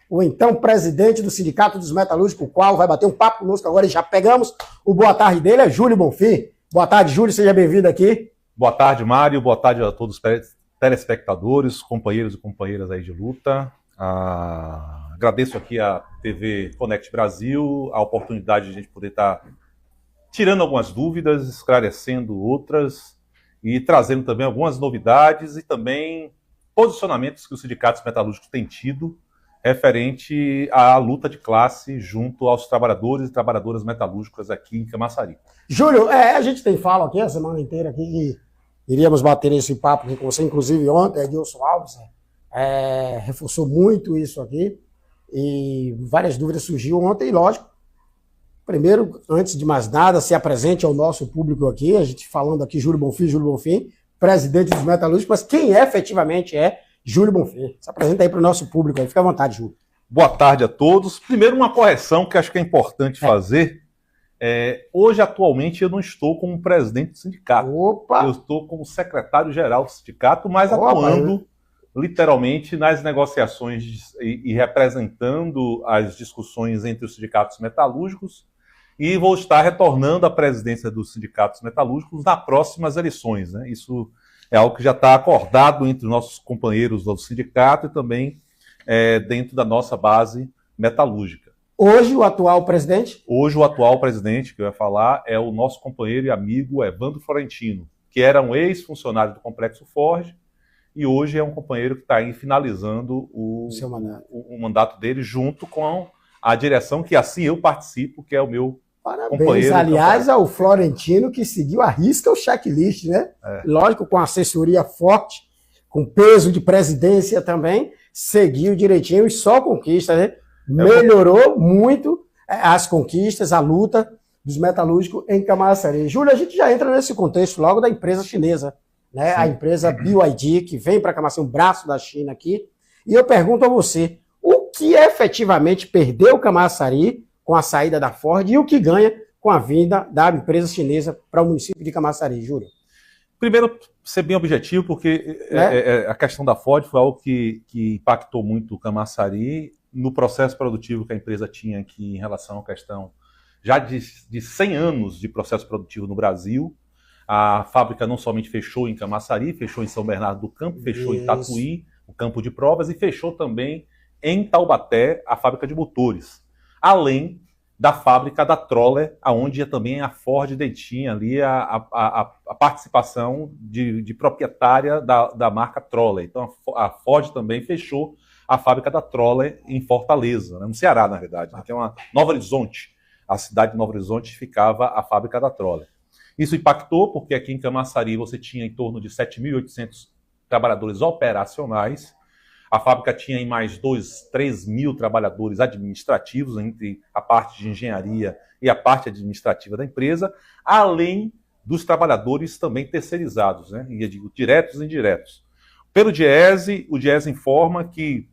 o então presidente do Sindicato dos Metalúrgicos, o qual vai bater um papo conosco agora e já pegamos o boa tarde dele, é Júlio Bonfim. Boa tarde, Júlio, seja bem-vindo aqui. Boa tarde, Mário, boa tarde a todos os telespectadores, companheiros e companheiras aí de luta. Agradeço aqui a TV Connect Brasil, a oportunidade de a gente poder estar tirando algumas dúvidas, esclarecendo outras e trazendo também algumas novidades e também posicionamentos que os sindicatos metalúrgicos têm tido referente à luta de classe junto aos trabalhadores e trabalhadoras metalúrgicas aqui em Camaçari. Júlio, a gente tem fala aqui a semana inteira aqui que iríamos bater esse papo aqui com você, inclusive ontem, Edilson Alves reforçou muito isso aqui e várias dúvidas surgiu ontem e lógico, primeiro, antes de mais nada, se apresente ao nosso público aqui, a gente falando aqui Júlio Bonfim, presidente dos metalúrgicos, mas quem efetivamente é Júlio Bonfim? Se apresenta aí para o nosso público aí, fica à vontade, Júlio. Boa tarde a todos. Primeiro, uma correção que acho que é importante fazer. Hoje, atualmente, eu não estou como presidente do sindicato. Opa! Eu estou como secretário-geral do sindicato, mas atuando literalmente nas negociações e representando as discussões entre os sindicatos metalúrgicos e vou estar retornando à presidência dos sindicatos metalúrgicos nas próximas eleições, né? Isso é algo que já está acordado entre nossos companheiros do sindicato e também dentro da nossa base metalúrgica. Hoje o atual presidente? Hoje o atual presidente, que eu ia falar, é o nosso companheiro e amigo Evandro Florentino, que era um ex-funcionário do Complexo Forge e hoje é um companheiro que está aí finalizando o mandato dele junto com a direção, que assim eu participo, que é o meu companheiro. Aliás, ao Florentino que seguiu à risca o checklist, né? Lógico, com assessoria forte, com peso de presidência também, seguiu direitinho e só conquista, né? Melhorou muito as conquistas, a luta dos metalúrgicos em Camaçari. Júlio, a gente já entra nesse contexto logo da empresa chinesa, né? A empresa BYD, que vem para Camaçari, um braço da China aqui. E eu pergunto a você, o que efetivamente perdeu Camaçari com a saída da Ford e o que ganha com a vinda da empresa chinesa para o município de Camaçari, Júlio? Primeiro, ser bem objetivo, porque a questão da Ford foi algo que impactou muito o Camaçari no processo produtivo que a empresa tinha aqui em relação à questão já de 100 anos de processo produtivo no Brasil. A fábrica não somente fechou em Camaçari, fechou em São Bernardo do Campo, fechou em Tatuí, o campo de provas, e fechou também em Taubaté a fábrica de motores. Além da fábrica da Troller, onde também a Ford detinha ali a participação de proprietária da marca Troller. Então a Ford também fechou a fábrica da Troller em Fortaleza, né? No Ceará, na verdade, né? Que é uma Nova Horizonte. A cidade de Nova Horizonte ficava a fábrica da Troller. Isso impactou porque aqui em Camaçari você tinha em torno de 7.800 trabalhadores operacionais. A fábrica tinha em mais 3 mil trabalhadores administrativos, entre a parte de engenharia e a parte administrativa da empresa, além dos trabalhadores também terceirizados, né? E eu digo diretos e indiretos. Pelo Diese, o Diese informa que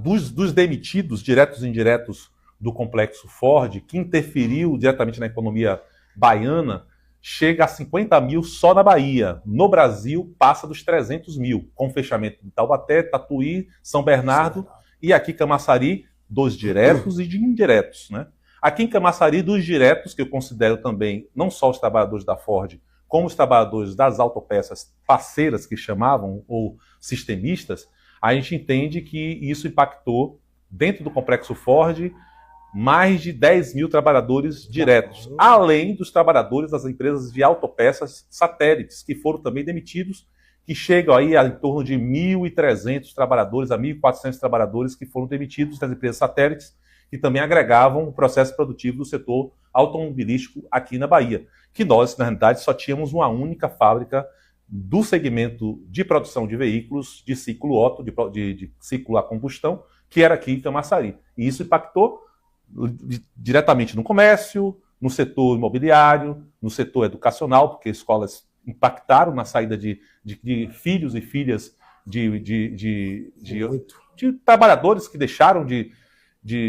dos demitidos diretos e indiretos do Complexo Ford, que interferiu diretamente na economia baiana, chega a 50 mil só na Bahia. No Brasil, passa dos 300 mil, com fechamento de Taubaté, Tatuí, São Bernardo e aqui Camaçari, dos diretos e de indiretos, né? Aqui em Camaçari, dos diretos, que eu considero também não só os trabalhadores da Ford, como os trabalhadores das autopeças parceiras, que chamavam, ou sistemistas, a gente entende que isso impactou, dentro do Complexo Ford, mais de 10 mil trabalhadores diretos, além dos trabalhadores das empresas de autopeças satélites, que foram também demitidos, que chegam aí a em torno de 1.300 trabalhadores, a 1.400 trabalhadores que foram demitidos das empresas satélites, que também agregavam o processo produtivo do setor automobilístico aqui na Bahia, que nós, na realidade, só tínhamos uma única fábrica do segmento de produção de veículos de ciclo Otto, de ciclo a combustão, que era aqui em Camaçari. E isso impactou diretamente no comércio, no setor imobiliário, no setor educacional, porque escolas impactaram na saída de filhos e filhas de trabalhadores que deixaram de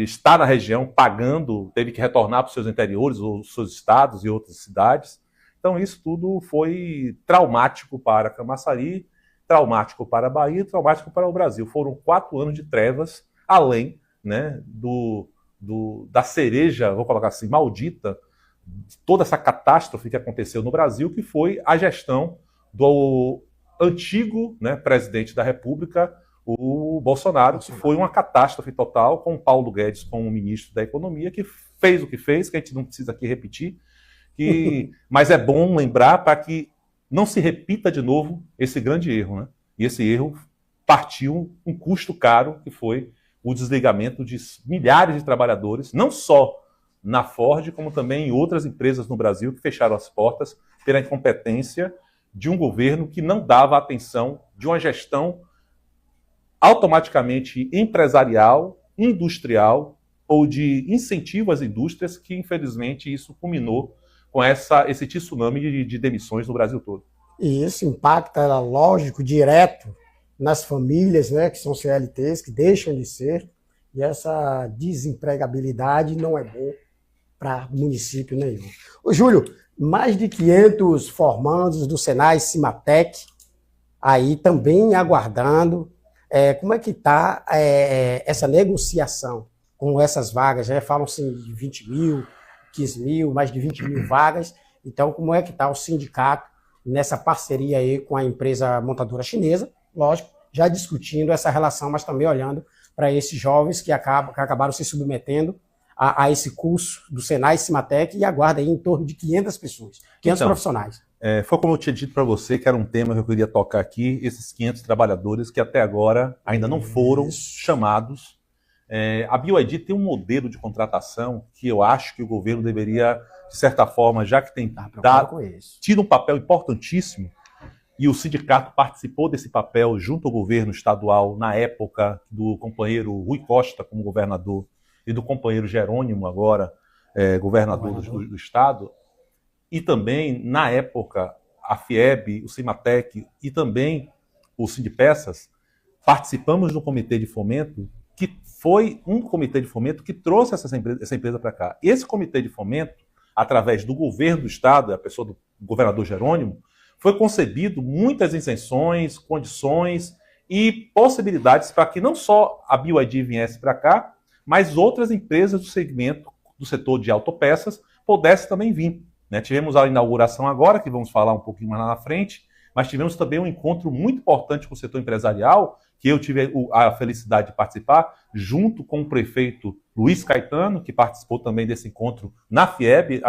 estar na região pagando, teve que retornar para os seus interiores, ou seus estados e outras cidades. Então isso tudo foi traumático para Camaçari, traumático para a Bahia, traumático para o Brasil. Foram 4 anos de trevas além, né, da cereja, vou colocar assim, maldita, toda essa catástrofe que aconteceu no Brasil, que foi a gestão do antigo, né, presidente da República, o Bolsonaro, que foi uma catástrofe total, com o Paulo Guedes como ministro da Economia, que fez o que fez, que a gente não precisa aqui repetir, mas é bom lembrar para que não se repita de novo esse grande erro, né? E esse erro partiu um custo caro, que foi o desligamento de milhares de trabalhadores, não só na Ford, como também em outras empresas no Brasil que fecharam as portas pela incompetência de um governo que não dava atenção, de uma gestão automaticamente empresarial, industrial ou de incentivo às indústrias, que infelizmente isso culminou com esse tsunami de demissões no Brasil todo. E isso impacta, lógico, direto nas famílias, né, que são CLTs, que deixam de ser, e essa desempregabilidade não é bom para município nenhum. Ô, Júlio, mais de 500 formandos do Senai Cimatec, aí também aguardando. Como é que está essa negociação com essas vagas? Falam-se de 20 mil, 15 mil, mais de 20 mil vagas. Então, como é que está o sindicato nessa parceria aí com a empresa montadora chinesa? Lógico, já discutindo essa relação, mas também olhando para esses jovens que acabaram se submetendo a esse curso do Senai Cimatec e aguarda aí em torno de 500 pessoas, 500 profissionais. Foi como eu tinha dito para você, que era um tema que eu queria tocar aqui, esses 500 trabalhadores que até agora ainda não foram chamados. A BYD tem um modelo de contratação que eu acho que o governo deveria, de certa forma, já que tem tido um papel importantíssimo, e o sindicato participou desse papel junto ao governo estadual na época do companheiro Rui Costa como governador e do companheiro Jerônimo, agora governador do estado, e também, na época, a FIEB, o Cimatec e também o Sindipeças, participamos de um comitê de fomento, que foi um comitê de fomento que trouxe essa empresa para cá. Esse comitê de fomento, através do governo do estado, a pessoa do governador Jerônimo, foi concebido muitas isenções, condições e possibilidades para que não só a BYD viesse para cá, mas outras empresas do segmento, do setor de autopeças, pudessem também vir. Tivemos a inauguração agora, que vamos falar um pouquinho mais lá na frente, mas tivemos também um encontro muito importante com o setor empresarial, que eu tive a felicidade de participar, junto com o prefeito Luiz Caetano, que participou também desse encontro na FIEB,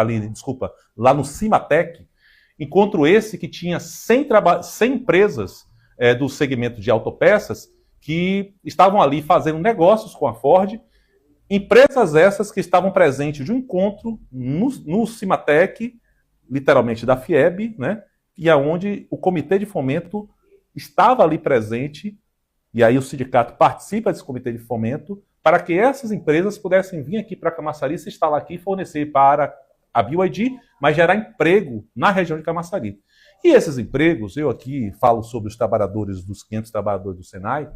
lá no Cimatec. Encontro esse que tinha 100 empresas do segmento de autopeças que estavam ali fazendo negócios com a Ford. Empresas essas que estavam presentes de um encontro no Cimatec, literalmente da FIEB, né? E aonde o comitê de fomento estava ali presente, e aí o sindicato participa desse comitê de fomento, para que essas empresas pudessem vir aqui para Camaçari, se instalar aqui e fornecer para a BYD, mas gerar emprego na região de Camaçari. E esses empregos, eu aqui falo sobre os trabalhadores, dos 500 trabalhadores do Senai,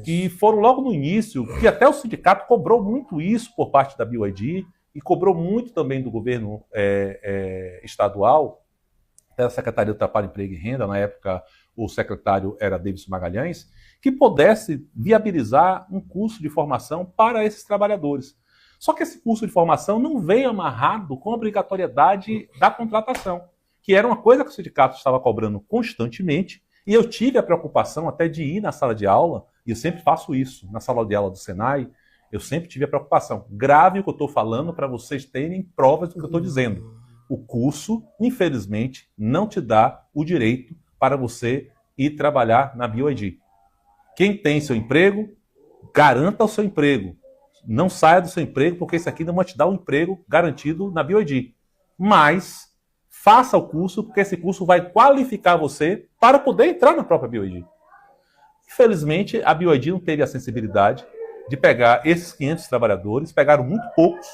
que foram logo no início, que até o sindicato cobrou muito isso por parte da BYD e cobrou muito também do governo estadual, da Secretaria do Trabalho, Emprego e Renda, na época o secretário era Davidson Magalhães, que pudesse viabilizar um curso de formação para esses trabalhadores. Só que esse curso de formação não veio amarrado com a obrigatoriedade da contratação, que era uma coisa que o sindicato estava cobrando constantemente, e eu tive a preocupação até de ir na sala de aula, e eu sempre faço isso, na sala de aula do Senai, eu sempre tive a preocupação. Grave o que eu estou falando para vocês terem provas do que eu estou dizendo. O curso, infelizmente, não te dá o direito para você ir trabalhar na BYD. Quem tem seu emprego, garanta o seu emprego. Não saia do seu emprego, porque isso aqui não vai te dar um emprego garantido na BYD. Mas faça o curso, porque esse curso vai qualificar você para poder entrar na própria BYD. Infelizmente, a BYD não teve a sensibilidade de pegar esses 500 trabalhadores, pegaram muito poucos,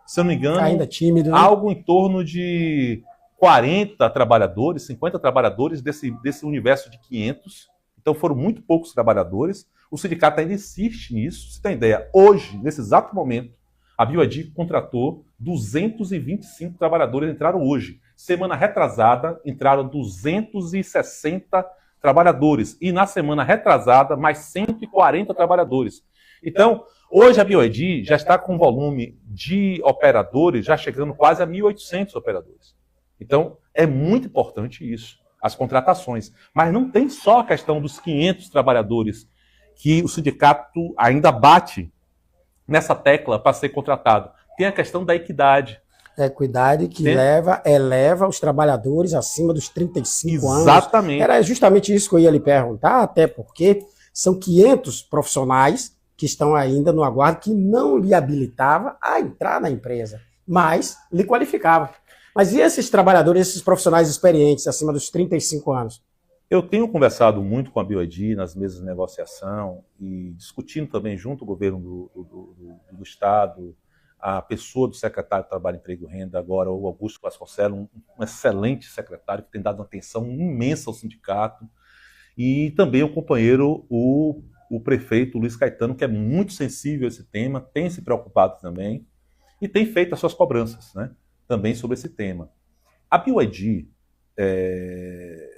se eu não me engano, ainda tímido, né? Algo em torno de 40 trabalhadores, 50 trabalhadores desse universo de 500. Então foram muito poucos trabalhadores. O sindicato ainda insiste nisso. Você tem ideia, hoje, nesse exato momento, a BYD contratou 225 trabalhadores, entraram hoje. Semana retrasada, entraram 260 trabalhadores. E na semana retrasada, mais 140 trabalhadores. Então, hoje a BYD já está com um volume de operadores, já chegando quase a 1.800 operadores. Então, é muito importante isso, as contratações. Mas não tem só a questão dos 500 trabalhadores que o sindicato ainda bate nessa tecla para ser contratado. Tem a questão da equidade. Equidade que eleva os trabalhadores acima dos 35 anos. Exatamente. Era justamente isso que eu ia lhe perguntar, até porque são 500 profissionais que estão ainda no aguardo, que não lhe habilitava a entrar na empresa, mas lhe qualificava. Mas e esses trabalhadores, esses profissionais experientes acima dos 35 anos? Eu tenho conversado muito com a BYD nas mesas de negociação e discutindo também junto ao governo do Estado, a pessoa do secretário de Trabalho, Emprego e Renda, agora o Augusto Vasconcelos, um excelente secretário que tem dado uma atenção imensa ao sindicato, e também o companheiro, o prefeito Luiz Caetano, que é muito sensível a esse tema, tem se preocupado também e tem feito as suas cobranças, né, também sobre esse tema. A BYD,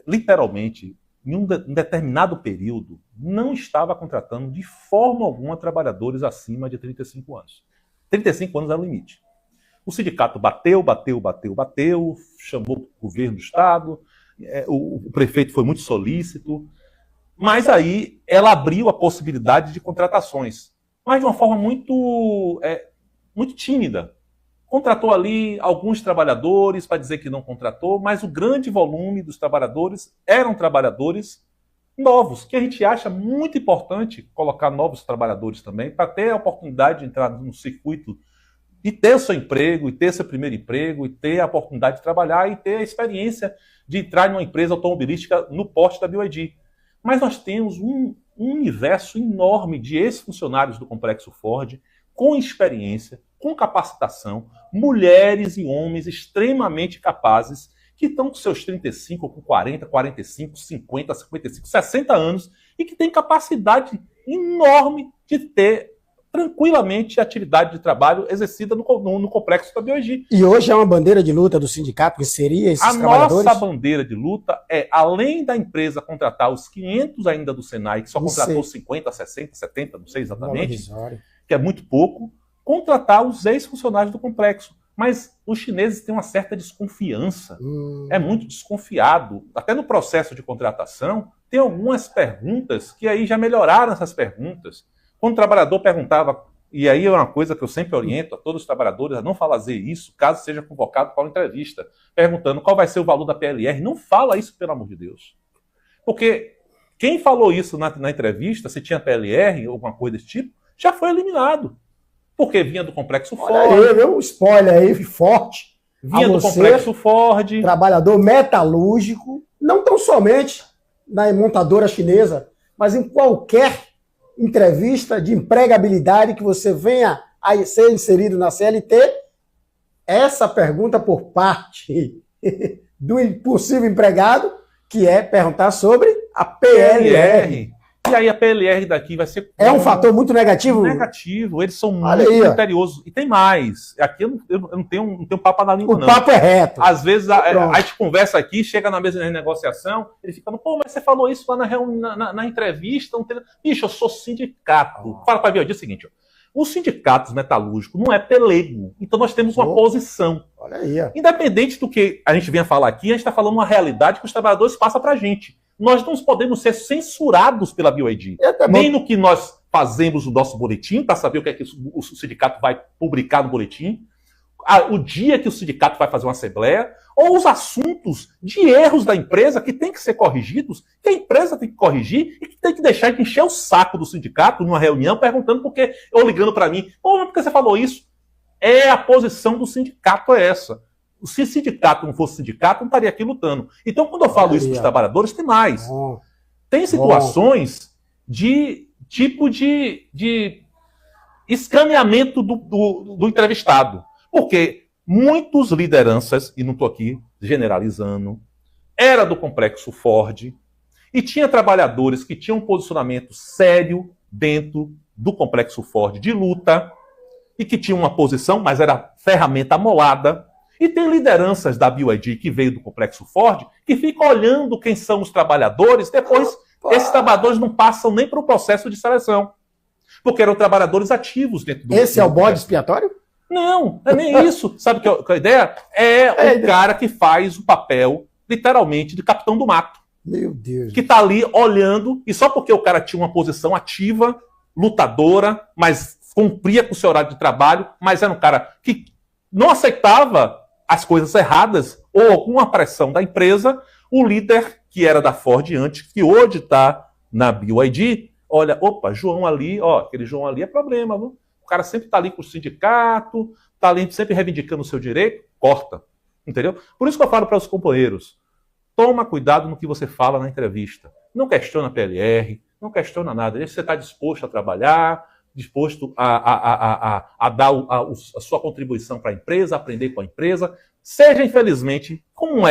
literalmente, em um determinado período, não estava contratando de forma alguma trabalhadores acima de 35 anos. 35 anos era o limite. O sindicato bateu, chamou o governo do Estado, o prefeito foi muito solícito, mas aí ela abriu a possibilidade de contratações, mas de uma forma muito tímida. Contratou ali alguns trabalhadores para dizer que não contratou, mas o grande volume dos trabalhadores eram trabalhadores novos, que a gente acha muito importante colocar novos trabalhadores também, para ter a oportunidade de entrar no circuito e ter o seu emprego, e ter seu primeiro emprego, e ter a oportunidade de trabalhar, e ter a experiência de entrar em uma empresa automobilística no porte da BYD. Mas nós temos um universo enorme de ex-funcionários do Complexo Ford, com experiência, com capacitação, mulheres e homens extremamente capazes, que estão com seus 35, com 40, 45, 50, 55, 60 anos e que têm capacidade enorme de ter tranquilamente a atividade de trabalho exercida no complexo da BYD. E hoje é uma bandeira de luta do sindicato que seria esses trabalhadores? A nossa bandeira de luta é, além da empresa contratar os 500 ainda do Senai, que só contratou 50, 60, 70, não sei exatamente, que é muito pouco, contratar os ex-funcionários do complexo. Mas os chineses têm uma certa desconfiança, é muito desconfiado. Até no processo de contratação, tem algumas perguntas que aí já melhoraram essas perguntas. Quando o trabalhador perguntava, e aí é uma coisa que eu sempre oriento a todos os trabalhadores a não fazer isso, caso seja convocado para uma entrevista, perguntando qual vai ser o valor da PLR. Não fala isso, pelo amor de Deus. Porque quem falou isso na entrevista, se tinha PLR ou alguma coisa desse tipo, já foi eliminado. Porque vinha do Complexo Ford. Olha aí, viu? Um spoiler aí forte. Vinha do Complexo Ford. Trabalhador metalúrgico, não tão somente na montadora chinesa, mas em qualquer entrevista de empregabilidade que você venha a ser inserido na CLT, essa pergunta por parte do possível empregado, que é perguntar sobre a PLR. E aí a PLR daqui vai ser... É um fator muito negativo? Negativo, eles são muito criteriosos. E tem mais. Aqui eu não tenho papo na língua, não. O papo é reto. Às vezes a gente conversa aqui, chega na mesa de negociação, ele fica, pô, mas você falou isso lá na entrevista. Não tem... Bicho, eu sou sindicato. Fala para a BYD o seguinte, ó. Os sindicatos metalúrgicos não é pelego. Então nós temos uma posição. Olha aí. Ó. Independente do que a gente venha falar aqui, a gente está falando uma realidade que os trabalhadores passam para a gente. Nós não podemos ser censurados pela BYD. Nem no que nós fazemos o nosso boletim, para saber o que é que o sindicato vai publicar no boletim, o dia que o sindicato vai fazer uma assembleia, ou os assuntos de erros da empresa que tem que ser corrigidos, que a empresa tem que corrigir e que tem que deixar de encher o saco do sindicato numa reunião, perguntando por quê, ou ligando para mim, pô, por que você falou isso? A posição do sindicato é essa. Se o sindicato não fosse sindicato, não estaria aqui lutando. Então, quando eu falo isso para os trabalhadores, tem mais. Tem situações de tipo de escaneamento do entrevistado. Porque muitas lideranças, e não estou aqui generalizando, era do Complexo Ford e tinha trabalhadores que tinham um posicionamento sério dentro do Complexo Ford de luta e que tinham uma posição, mas era ferramenta amolada. E tem lideranças da BYD que veio do Complexo Ford que ficam olhando quem são os trabalhadores, depois esses trabalhadores não passam nem para o processo de seleção. Porque eram trabalhadores ativos dentro do... Esse é o bode expiatório? Não, não é nem isso. Sabe que a ideia é o cara que faz o papel, literalmente, de capitão do mato. Meu Deus. Que tá ali olhando, e só porque o cara tinha uma posição ativa, lutadora, mas cumpria com o seu horário de trabalho, mas era um cara que não aceitava as coisas erradas ou alguma pressão da empresa, o líder que era da Ford antes, que hoje está na BYD, olha, opa, João ali, ó, aquele João ali é problema, viu? O cara sempre está ali com o sindicato, está ali sempre reivindicando o seu direito, corta, entendeu? Por isso que eu falo para os companheiros, toma cuidado no que você fala na entrevista. Não questiona a PLR, não questiona nada. Deixa você está disposto a trabalhar, disposto a dar a sua contribuição para a empresa, aprender com a empresa. Seja, infelizmente, como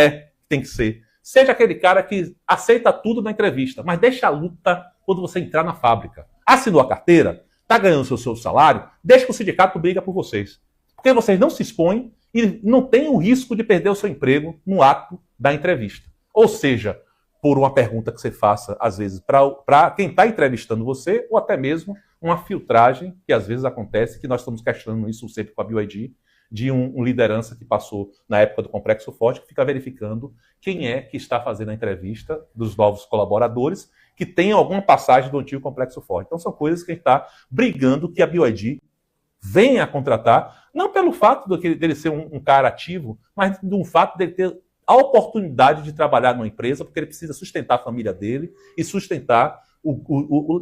tem que ser. Seja aquele cara que aceita tudo na entrevista, mas deixa a luta quando você entrar na fábrica. Assinou a carteira, está ganhando o seu salário, deixa que o sindicato briga por vocês. Porque vocês não se expõem e não tem o risco de perder o seu emprego no ato da entrevista. Ou seja, por uma pergunta que você faça, às vezes, para quem está entrevistando você, ou até mesmo uma filtragem, que às vezes acontece, que nós estamos questionando isso sempre com a BYD, de um liderança que passou na época do Complexo Ford, que fica verificando quem é que está fazendo a entrevista dos novos colaboradores, que tem alguma passagem do antigo Complexo Ford. Então são coisas que a gente está brigando que a BYD venha a contratar, não pelo fato dele ser um cara ativo, mas do fato dele ter a oportunidade de trabalhar numa empresa, porque ele precisa sustentar a família dele e sustentar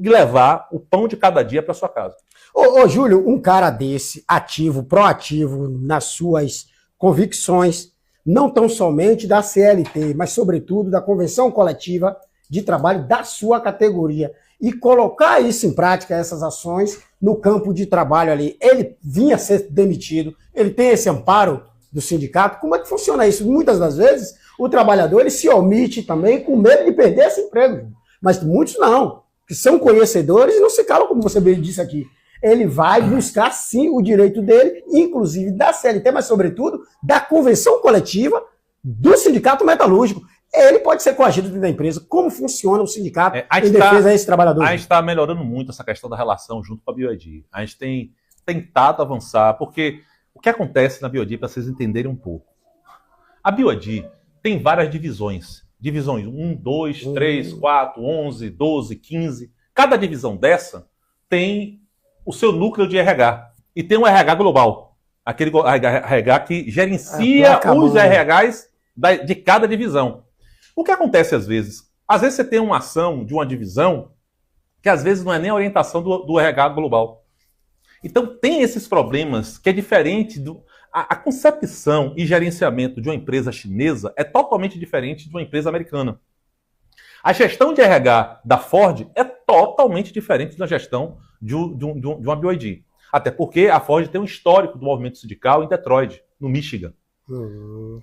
e levar o pão de cada dia para sua casa. Ô, Júlio, um cara desse, ativo, proativo nas suas convicções, não tão somente da CLT, mas sobretudo da Convenção Coletiva de Trabalho da sua categoria, e colocar isso em prática, essas ações, no campo de trabalho ali. Ele vinha a ser demitido, ele tem esse amparo do sindicato. Como é que funciona isso? Muitas das vezes, o trabalhador ele se omite também com medo de perder esse emprego. Mas muitos não, que são conhecedores e não se calam, como você bem disse aqui. Ele vai buscar, sim, o direito dele, inclusive da CLT, mas, sobretudo, da convenção coletiva do sindicato metalúrgico. Ele pode ser coagido dentro da empresa. Como funciona o sindicato em defesa desse trabalhador? A gente está melhorando muito essa questão da relação junto com a BYD. A gente tem tentado avançar, porque o que acontece na BYD, para vocês entenderem um pouco. A BYD tem várias divisões. Divisões 1, 2, 3, 4, 11, 12, 15. Cada divisão dessa tem o seu núcleo de RH. E tem um RH global. Aquele RH que gerencia os RHs de cada divisão. O que acontece às vezes? Às vezes você tem uma ação de uma divisão que às vezes não é nem a orientação do RH global. Então tem esses problemas que é diferente do... A concepção e gerenciamento de uma empresa chinesa é totalmente diferente de uma empresa americana. A gestão de RH da Ford é totalmente diferente da gestão de uma BYD. Até porque a Ford tem um histórico do movimento sindical em Detroit, no Michigan,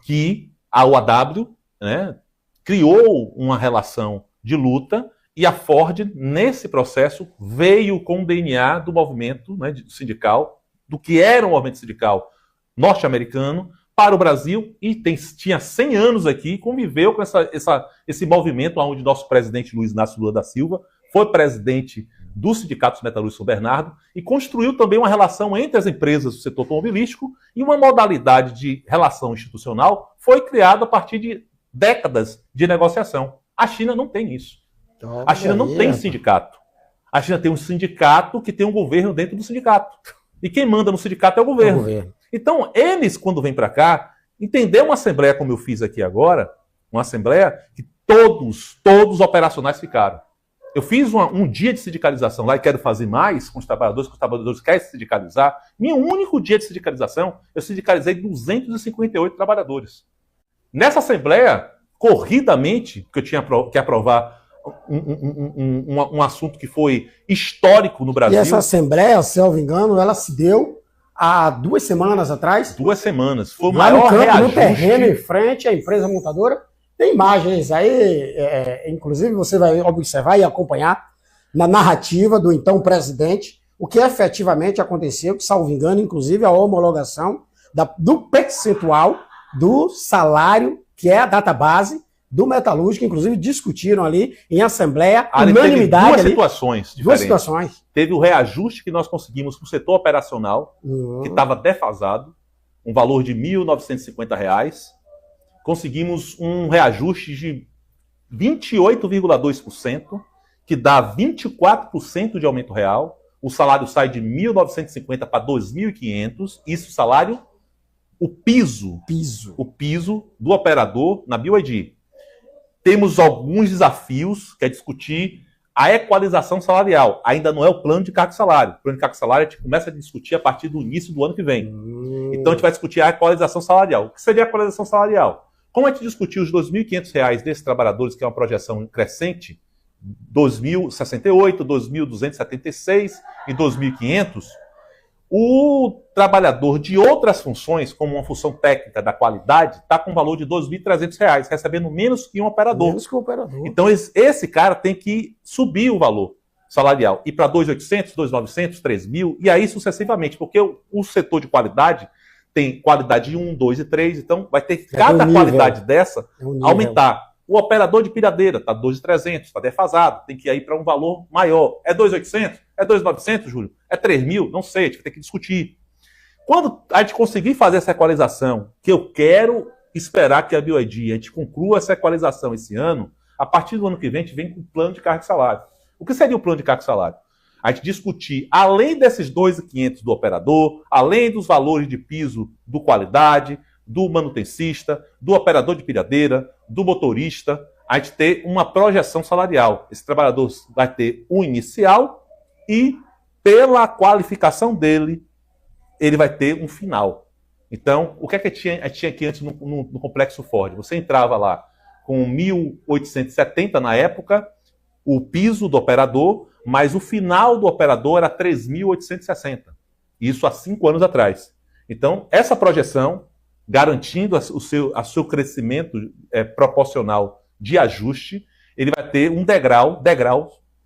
que a UAW, né, criou uma relação de luta e a Ford, nesse processo, veio com o DNA do movimento, né, sindical, do que era um movimento sindical norte-americano, para o Brasil, e tinha 100 anos aqui, conviveu com esse movimento, onde nosso presidente Luiz Inácio Lula da Silva foi presidente do Sindicato dos Metalúrgicos São Bernardo e construiu também uma relação entre as empresas do setor automobilístico, e uma modalidade de relação institucional foi criada a partir de décadas de negociação. A China não tem isso. A China não tem sindicato. A China tem um sindicato que tem um governo dentro do sindicato. E quem manda no sindicato é o governo. Então, eles, quando vêm para cá, entender uma assembleia como eu fiz aqui agora, uma assembleia que todos operacionais ficaram. Eu fiz um dia de sindicalização lá e quero fazer mais com os trabalhadores querem se sindicalizar. Meu único dia de sindicalização, eu sindicalizei 258 trabalhadores. Nessa assembleia, corridamente, porque eu tinha que aprovar um assunto que foi histórico no Brasil. E essa assembleia, se eu não me engano, ela se deu há 2 semanas atrás. 2 semanas. Foi o lá maior no campo, reajuste. No terreno, em frente à empresa montadora. Tem imagens aí, inclusive você vai observar e acompanhar na narrativa do então presidente, o que efetivamente aconteceu, que, salvo engano, inclusive a homologação do percentual do salário, que é a database do metalúrgico, inclusive discutiram ali em assembleia, unanimidade. Duas situações diferentes. Duas situações. Teve o reajuste que nós conseguimos para o setor operacional, que estava defasado, um valor de R$ 1.950. Conseguimos um reajuste de 28,2%, que dá 24% de aumento real. O salário sai de 1.950 para 2.500. Isso, salário, o piso do operador na BYD. Temos alguns desafios, que é discutir a equalização salarial. Ainda não é o plano de cargo e salário. O plano de cargo e salário a gente começa a discutir a partir do início do ano que vem. Então a gente vai discutir a equalização salarial. O que seria a equalização salarial? Como a gente discutiu os R$ 2.500 desses trabalhadores, que é uma projeção crescente, 2.068, 2.276 e 2.500, o trabalhador de outras funções, como uma função técnica da qualidade, está com um valor de R$ 2.300, recebendo menos que um operador. Menos que um operador. Então, esse cara tem que subir o valor salarial, ir para 2.800, 2.900, 3.000, e aí sucessivamente, porque o setor de qualidade tem qualidade 1, 2 e 3, então vai ter que cada qualidade dessa aumentar. O operador de pilhadeira está 2.300, está defasado, tem que ir para um valor maior. É 2.800? É 2.900, Júlio? É 3.000? Não sei, a gente vai ter que discutir. Quando a gente conseguir fazer essa equalização, que eu quero esperar que a BYD, a gente conclua essa equalização esse ano, a partir do ano que vem a gente vem com o plano de carga e salário. O que seria o plano de carga e salário? A gente discutir, além desses 2.500 do operador, além dos valores de piso do qualidade, do manutencista, do operador de pilhadeira, do motorista, a gente ter uma projeção salarial. Esse trabalhador vai ter um inicial e, pela qualificação dele, ele vai ter um final. Então, o que é que a gente tinha aqui antes no Complexo Ford? Você entrava lá com 1.870 na época, o piso do operador, mas o final do operador era 3.860. Isso há 5 anos atrás. Então, essa projeção, garantindo o seu crescimento proporcional de ajuste, ele vai ter um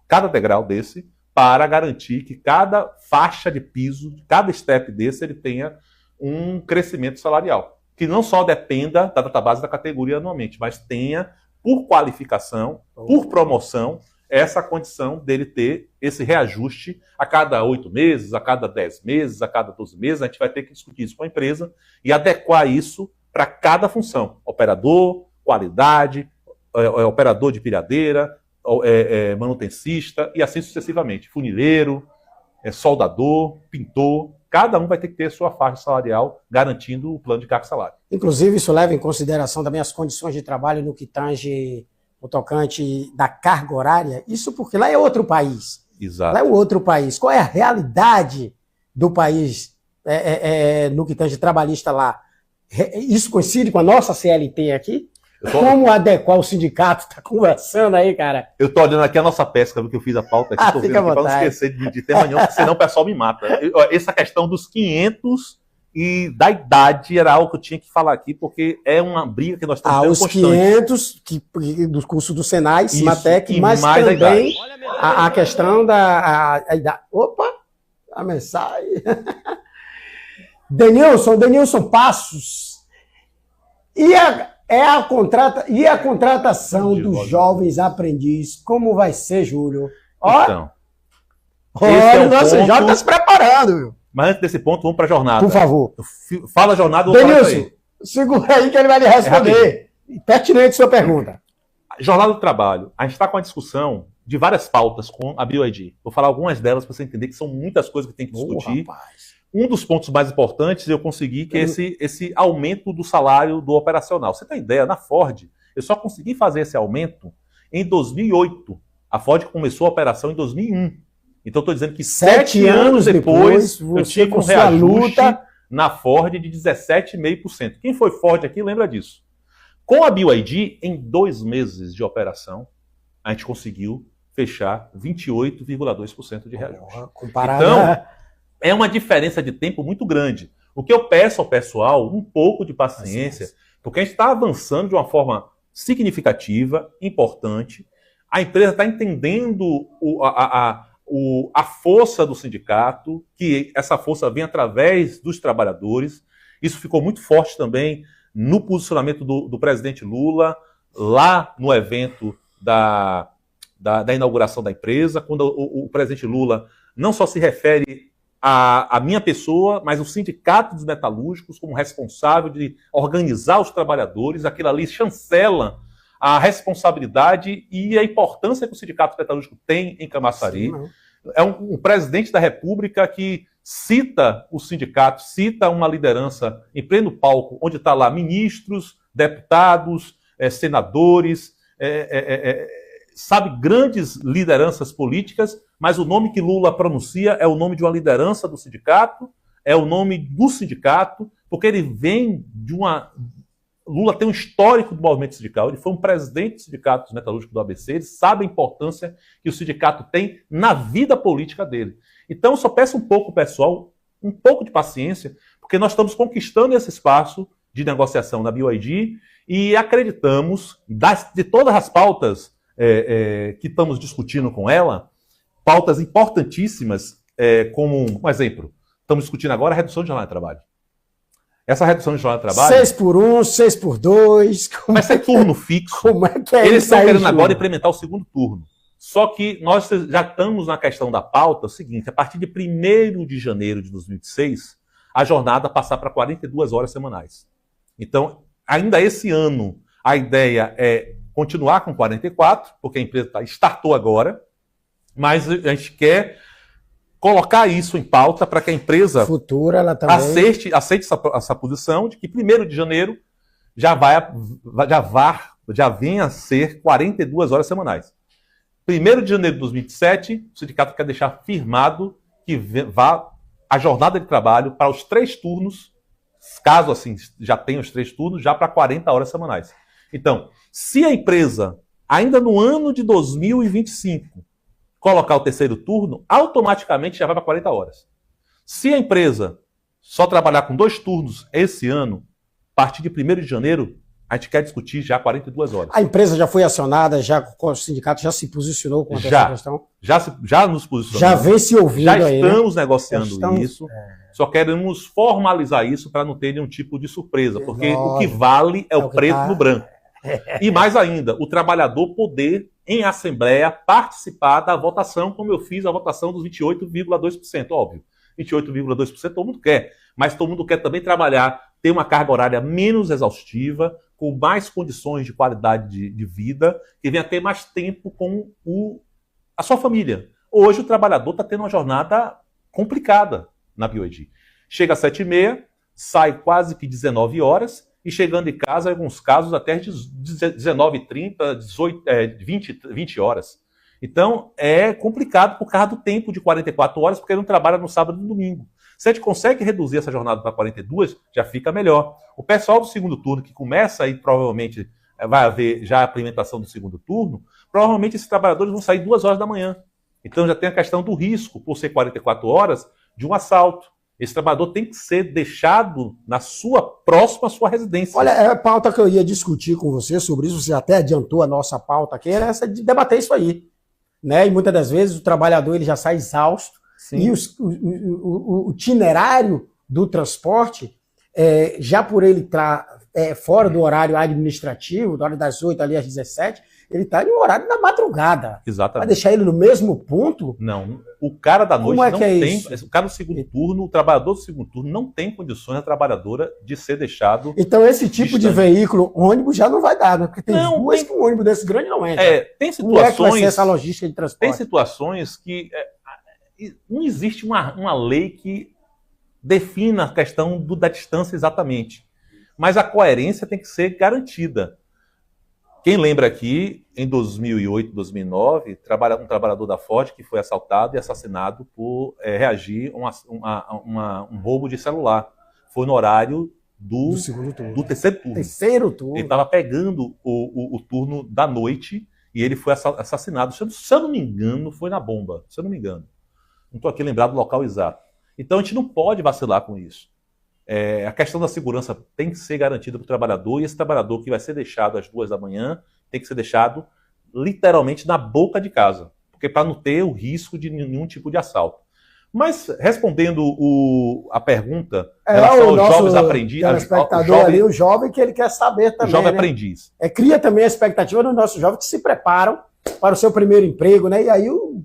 cada degrau desse, para garantir que cada faixa de piso, cada step desse, ele tenha um crescimento salarial. Que não só dependa da database da categoria anualmente, mas tenha, por qualificação, por promoção, essa condição dele ter esse reajuste a cada 8 meses, a cada 10 meses, a cada 12 meses. A gente vai ter que discutir isso com a empresa e adequar isso para cada função. Operador, qualidade, operador de pilhadeira, manutencista e assim sucessivamente. Funileiro, soldador, pintor. Cada um vai ter que ter sua faixa salarial garantindo o plano de cargo e salário. Inclusive, isso leva em consideração também as condições de trabalho no que tange o tocante da carga horária. Isso porque lá é outro país. Exato. Lá é outro país. Qual é a realidade do país no que tange trabalhista lá? Isso coincide com a nossa CLT aqui? Como adequar o sindicato? Está conversando aí, cara? Eu estou olhando aqui a nossa pesca, porque eu fiz a pauta aqui, fica à vontade. Para não esquecer de ter manhã, porque senão o pessoal me mata. Essa questão dos 500 e da idade era algo que eu tinha que falar aqui, porque é uma briga que nós estamos tendo os constante. 500 do curso do Senai, Isso, Cimatec, mas mais também a questão da idade. Opa, a mensagem. Denilson Passos. E a contratação dos jovens aprendizes, como vai ser, Júlio? Então, olha, o nosso jovem está se preparando, viu? Mas antes desse ponto, vamos para a jornada. Por favor. Fala a jornada. Denilson, segura aí que ele vai lhe responder. Pertinente sua pergunta. Jornada do trabalho. A gente está com a discussão de várias pautas com a BYD. Vou falar algumas delas para você entender que são muitas coisas que tem que discutir. Um dos pontos mais importantes eu consegui que é esse aumento do salário do operacional. Você tem ideia? Na Ford, eu só consegui fazer esse aumento em 2008. A Ford começou a operação em 2001. Então, estou dizendo que 7 anos depois eu tive um reajuste na Ford de 17,5%. Quem foi Ford aqui lembra disso. Com a BYD, em 2 meses de operação, a gente conseguiu fechar 28,2% de reajuste. Então, é uma diferença de tempo muito grande. O que eu peço ao pessoal, um pouco de paciência, porque a gente está avançando de uma forma significativa, importante. A empresa está entendendo a força do sindicato, que essa força vem através dos trabalhadores. Isso ficou muito forte também no posicionamento do presidente Lula, lá no evento da inauguração da empresa, quando o presidente Lula não só se refere à minha pessoa, mas o Sindicato dos Metalúrgicos como responsável de organizar os trabalhadores, aquilo ali chancela a responsabilidade e a importância que o Sindicato Metalúrgico tem em Camaçari. Sim, é um presidente da República que cita o sindicato, cita uma liderança em pleno palco, onde está lá ministros, deputados, senadores, sabe, grandes lideranças políticas, mas o nome que Lula pronuncia é o nome de uma liderança do sindicato, é o nome do sindicato, porque ele vem de uma... Lula tem um histórico do movimento sindical, ele foi um presidente do Sindicato dos Metalúrgicos do ABC, ele sabe a importância que o sindicato tem na vida política dele. Então, eu só peço um pouco, pessoal, um pouco de paciência, porque nós estamos conquistando esse espaço de negociação na BYD e acreditamos, de todas as pautas que estamos discutindo com ela, pautas importantíssimas, como um exemplo, estamos discutindo agora a redução de jornada de trabalho. Essa redução de jornada de trabalho... 6 por 1, 6 por 2... Vai ser turno fixo. Como é que é Eles isso estão querendo agora implementar o segundo turno. Só que nós já estamos na questão da pauta, o seguinte, a partir de 1º de janeiro de 2026, a jornada passar para 42 horas semanais. Então, ainda esse ano, a ideia é continuar com 44, porque a empresa startou agora, mas a gente quer colocar isso em pauta para que a empresa futura, ela também... aceite essa posição de que 1º de janeiro já venha a ser 42 horas semanais. 1º de janeiro de 2027, o sindicato quer deixar firmado que vá a jornada de trabalho para os 3 turnos, caso assim já tenha os 3 turnos, já para 40 horas semanais. Então, se a empresa, ainda no ano de 2025, colocar o 3º turno, automaticamente já vai para 40 horas. Se a empresa só trabalhar com 2 turnos esse ano, a partir de 1º de janeiro, a gente quer discutir já 42 horas. A empresa já foi acionada, o sindicato já se posicionou com essa questão? Já nos posicionamos. Já vem se ouvindo já aí, estamos negociando isso. Só queremos formalizar isso para não ter nenhum tipo de surpresa, porque o que vale é o preto no branco. E mais ainda, o trabalhador poder, em assembleia, participar da votação, como eu fiz a votação dos 28,2%, óbvio. 28,2% todo mundo quer, mas todo mundo quer também trabalhar, ter uma carga horária menos exaustiva, com mais condições de qualidade de vida, que venha ter mais tempo com a sua família. Hoje o trabalhador está tendo uma jornada complicada na BYD. Chega às 7h30, sai quase que 19 horas, e chegando em casa, em alguns casos, até 19h30, 20 horas. Então, é complicado por causa do tempo de 44 horas, porque ele não trabalha no sábado e no domingo. Se a gente consegue reduzir essa jornada para 42, já fica melhor. O pessoal do segundo turno, que começa aí, provavelmente, vai haver já a implementação do segundo turno, provavelmente esses trabalhadores vão sair 2 horas da manhã. Então, já tem a questão do risco, por ser 44 horas, de um assalto. Esse trabalhador tem que ser deixado próximo à sua residência. Olha, é a pauta que eu ia discutir com você sobre isso, você até adiantou a nossa pauta aqui, era essa de debater isso aí. Né? E muitas das vezes o trabalhador ele já sai exausto. Sim. E o itinerário do transporte, já por ele estar fora do horário administrativo, da hora das 8 ali às 17, ele está em um horário da madrugada. Exatamente. Vai deixar ele no mesmo ponto? Não. O cara da noite não tem. Isso? O cara do segundo turno, o trabalhador do segundo turno, não tem condições, a trabalhadora, de ser deixado. Então, esse tipo de veículo, ônibus, já não vai dar, né? Porque tem ruas que um ônibus desse grande não entra. Tem situações. Como é que vai ser essa logística de transporte? Tem situações que não existe uma lei que defina a questão da distância exatamente. Mas a coerência tem que ser garantida. Quem lembra aqui, em 2008, 2009, um trabalhador da Ford que foi assaltado e assassinado por reagir a um roubo de celular. Foi no horário do terceiro turno. Ele estava pegando o turno da noite e ele foi assassinado. Se eu não me engano, foi na bomba. Se eu não me engano. Não estou aqui lembrado do local exato. Então a gente não pode vacilar com isso. A questão da segurança tem que ser garantida para o trabalhador, e esse trabalhador que vai ser deixado às 2 da manhã tem que ser deixado literalmente na boca de casa, porque para não ter o risco de nenhum tipo de assalto. Mas, respondendo a pergunta, em relação aos jovens aprendizes... telespectador ali, o jovem que ele quer saber também, o jovem aprendiz. Cria também a expectativa dos nossos jovens que se preparam para o seu primeiro emprego, né? E aí o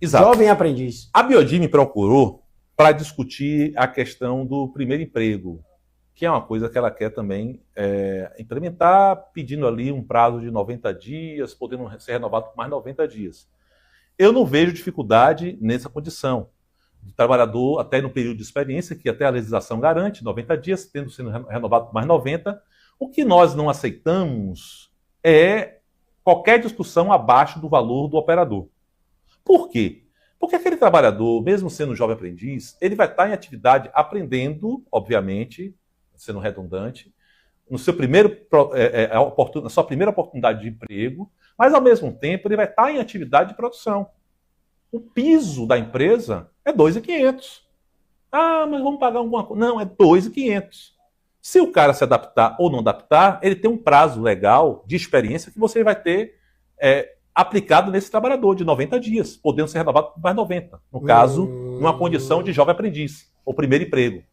jovem aprendiz. A BYD me procurou para discutir a questão do primeiro emprego, que é uma coisa que ela quer também implementar, pedindo ali um prazo de 90 dias, podendo ser renovado por mais 90 dias. Eu não vejo dificuldade nessa condição. O trabalhador, até no período de experiência, que até a legislação garante, 90 dias, tendo sido renovado por mais 90. O que nós não aceitamos é qualquer discussão abaixo do valor do operador. Por quê? Porque aquele trabalhador, mesmo sendo jovem aprendiz, ele vai estar em atividade aprendendo, obviamente, sendo redundante, no seu na sua primeira oportunidade de emprego, mas ao mesmo tempo ele vai estar em atividade de produção. O piso da empresa é 2.500. Ah, mas vamos pagar alguma coisa. Não, é 2.500. Se o cara se adaptar ou não adaptar, ele tem um prazo legal de experiência que você vai ter aplicado nesse trabalhador de 90 dias, podendo ser renovado por mais 90. No caso, numa condição de jovem aprendiz, ou primeiro emprego.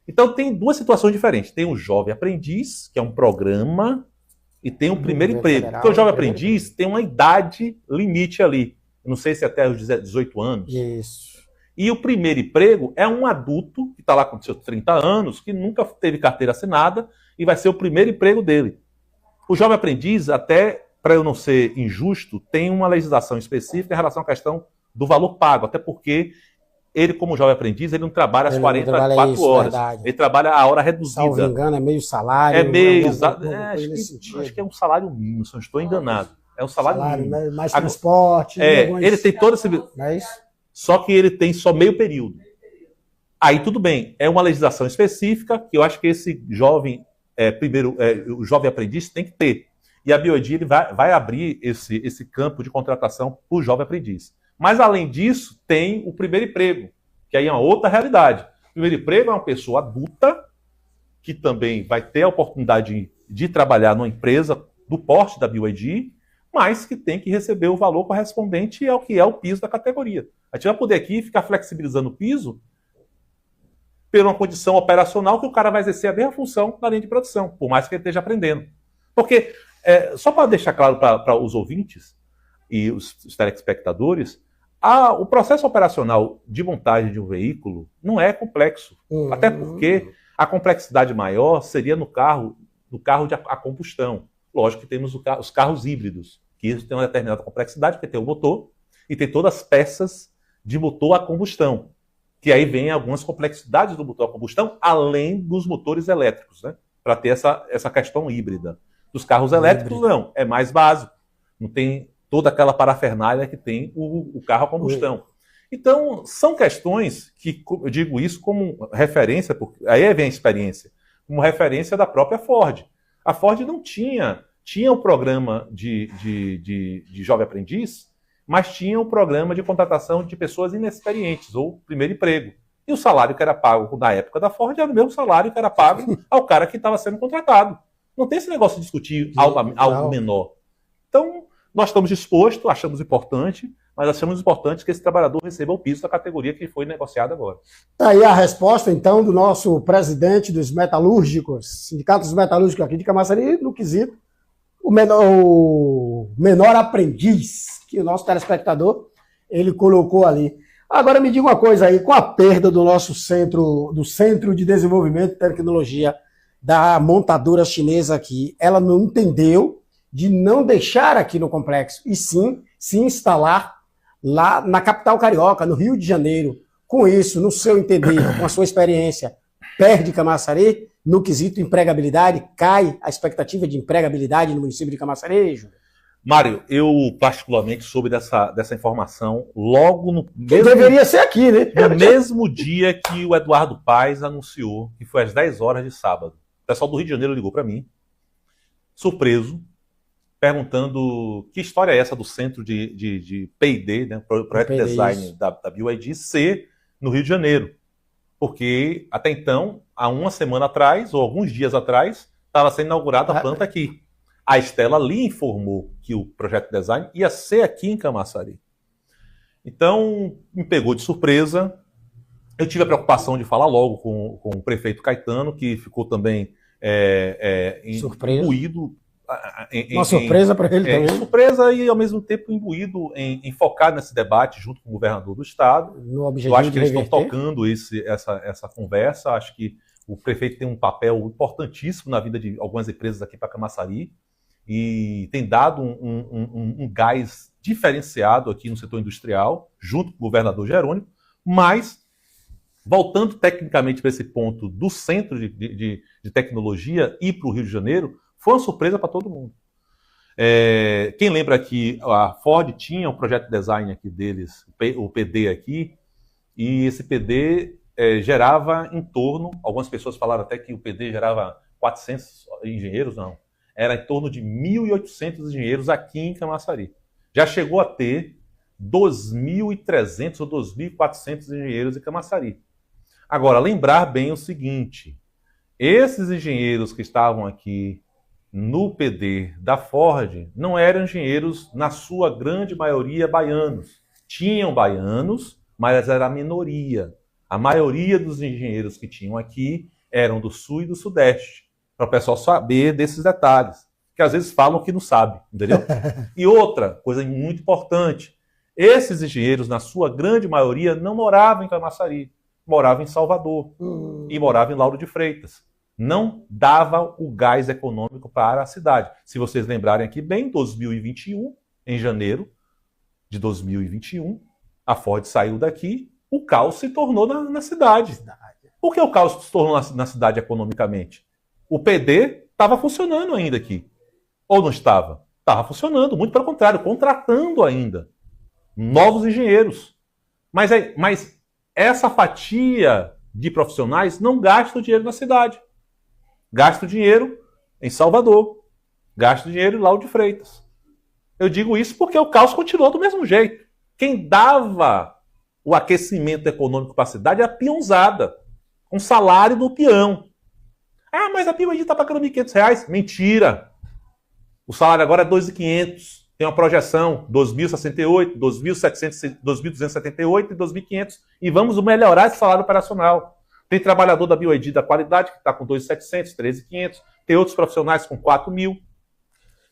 Então tem duas situações diferentes. Tem o jovem aprendiz, que é um programa, e tem o primeiro emprego. Porque o jovem aprendiz tem uma idade limite ali. Eu não sei se até os 18 anos. Isso. E o primeiro emprego é um adulto que está lá com seus 30 anos, que nunca teve carteira assinada, e vai ser o primeiro emprego dele. O jovem aprendiz, até para eu não ser injusto, tem uma legislação específica em relação à questão do valor pago, até porque ele, como jovem aprendiz, ele não trabalha as 44 horas. Verdade. Ele trabalha a hora reduzida. Se não me engano, é meio salário. É meio, acho que é um salário mínimo, se eu não estou enganado. É um salário mínimo. Mais transporte. Ele tem todo esse... Não é isso? Só que ele tem só meio período. Aí tudo bem, é uma legislação específica que eu acho que esse jovem, o jovem aprendiz tem que ter. E a BYD ele vai abrir esse campo de contratação para o jovem aprendiz. Mas, além disso, tem o primeiro emprego, que aí é uma outra realidade. O primeiro emprego é uma pessoa adulta que também vai ter a oportunidade de trabalhar numa empresa do porte da BYD, mas que tem que receber o valor correspondente ao que é o piso da categoria. A gente vai poder aqui ficar flexibilizando o piso por uma condição operacional que o cara vai exercer a mesma função na linha de produção, por mais que ele esteja aprendendo. Porque, só para deixar claro para os ouvintes e os telespectadores, o processo operacional de montagem de um veículo não é complexo. Até porque a complexidade maior seria no carro a combustão. Lógico que temos os carros híbridos, que isso tem uma determinada complexidade, porque tem o motor e tem todas as peças de motor a combustão. Que aí vem algumas complexidades do motor a combustão, além dos motores elétricos, né? Para ter essa questão híbrida. Dos carros elétricos, não. É mais básico. Não tem toda aquela parafernália que tem o carro a combustão. Então, são questões que, eu digo isso como referência, porque aí vem a experiência, como referência da própria Ford. A Ford não tinha o programa de jovem aprendiz, mas tinha o programa de contratação de pessoas inexperientes, ou primeiro emprego. E o salário que era pago na época da Ford era o mesmo salário que era pago ao cara que estava sendo contratado. Não tem esse negócio de discutir algo menor. Então, nós estamos dispostos, achamos importante, mas achamos importante que esse trabalhador receba o piso da categoria que foi negociada agora. Tá aí a resposta, então, do nosso presidente dos metalúrgicos, sindicatos metalúrgicos aqui de Camaçari, no quesito, o menor aprendiz, que o nosso telespectador, ele colocou ali. Agora me diga uma coisa aí, com a perda do nosso Centro de Desenvolvimento e Tecnologia da montadora chinesa aqui, ela não entendeu de não deixar aqui no complexo, e sim se instalar lá na capital carioca, no Rio de Janeiro. Com isso, no seu entender, com a sua experiência, perde Camaçari no quesito empregabilidade? Cai a expectativa de empregabilidade no município de Camaçari, Júlio? Mário, eu particularmente soube dessa informação logo no mesmo... Deveria ser aqui, né? No mesmo dia que o Eduardo Paes anunciou, que foi às 10 horas de sábado. O pessoal do Rio de Janeiro ligou para mim, surpreso, perguntando que história é essa do centro de P&D, né, Projeto Design da BYD, ser no Rio de Janeiro. Porque até então, há uma semana atrás, ou alguns dias atrás, estava sendo inaugurada a planta aqui. A Estela ali informou que o Projeto Design ia ser aqui em Camaçari. Então, me pegou de surpresa, Eu tive a preocupação de falar logo com o prefeito Caetano, que ficou também imbuído. Uma surpresa para ele também. Surpresa e, ao mesmo tempo, imbuído em focar nesse debate junto com o governador do estado. No objetivo eu acho que eles estão tocando essa conversa. Acho que o prefeito tem um papel importantíssimo na vida de algumas empresas aqui para Camaçari e tem dado um gás diferenciado aqui no setor industrial, junto com o governador Jerônimo, mas, voltando tecnicamente para esse ponto do centro de tecnologia e para o Rio de Janeiro, foi uma surpresa para todo mundo. Quem lembra que a Ford tinha um projeto de design aqui deles, o PD aqui, e esse PD gerava em torno, algumas pessoas falaram até que o PD gerava 400 engenheiros, não. Era em torno de 1.800 engenheiros aqui em Camaçari. Já chegou a ter 2.300 ou 2.400 engenheiros em Camaçari. Agora, lembrar bem o seguinte, esses engenheiros que estavam aqui no PD da Ford não eram engenheiros, na sua grande maioria, baianos. Tinham baianos, mas era a minoria. A maioria dos engenheiros que tinham aqui eram do Sul e do Sudeste, para o pessoal saber desses detalhes, que às vezes falam que não sabe, entendeu? E outra coisa muito importante, esses engenheiros, na sua grande maioria, não moravam em Camaçari, moravam em Salvador e moravam em Lauro de Freitas. Não dava o gás econômico para a cidade. Se vocês lembrarem aqui bem, em 2021, em janeiro de 2021, a Ford saiu daqui, o caos se tornou na cidade. Por que o caos se tornou na cidade economicamente? O PD estava funcionando ainda aqui. Ou não estava? Estava funcionando, muito pelo contrário, contratando ainda novos engenheiros. Mas essa fatia de profissionais não gasta o dinheiro na cidade. Gasta o dinheiro em Salvador. Gasta o dinheiro em Lauro de Freitas. Eu digo isso porque o caos continuou do mesmo jeito. Quem dava o aquecimento econômico para a cidade era a peãozada, com salário do peão. Ah, mas a BioID está pagando R$1.500. Mentira! O salário agora é R$2.500. Tem uma projeção, 2.068, 2.278 e 2.500. E vamos melhorar esse salário operacional. Tem trabalhador da BioID da qualidade que está com 2.700, 13.500. Tem outros profissionais com 4.000.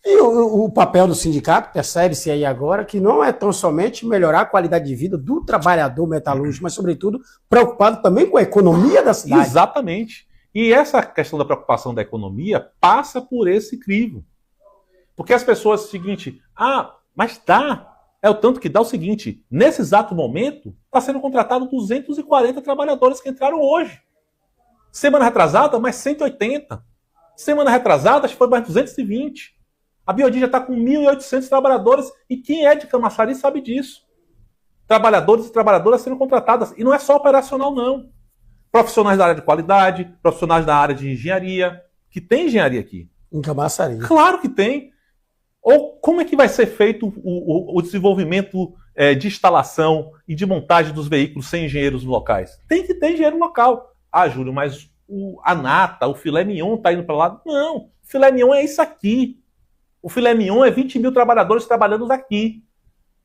E o papel do sindicato, percebe-se aí agora, que não é tão somente melhorar a qualidade de vida do trabalhador metalúrgico, mas, sobretudo, preocupado também com a economia da cidade. Exatamente. E essa questão da preocupação da economia passa por esse crivo. Porque as pessoas, seguinte, mas dá. É o tanto que dá o seguinte, nesse exato momento, está sendo contratado 240 trabalhadores que entraram hoje. Semana retrasada, mais 180. Semana retrasada, acho que foi mais 220. A BioID já está com 1.800 trabalhadores e quem é de Camaçari sabe disso. Trabalhadores e trabalhadoras sendo contratadas. E não é só operacional, não. Profissionais da área de qualidade, profissionais da área de engenharia, que tem engenharia aqui. Em Camaçari. Claro que tem. Ou como é que vai ser feito o desenvolvimento de instalação e de montagem dos veículos sem engenheiros locais? Tem que ter engenheiro local. Ah, Júlio, mas a nata, o filé mignon está indo para lá? Não, o filé mignon é isso aqui. O filé mignon é 20.000 trabalhadores trabalhando aqui,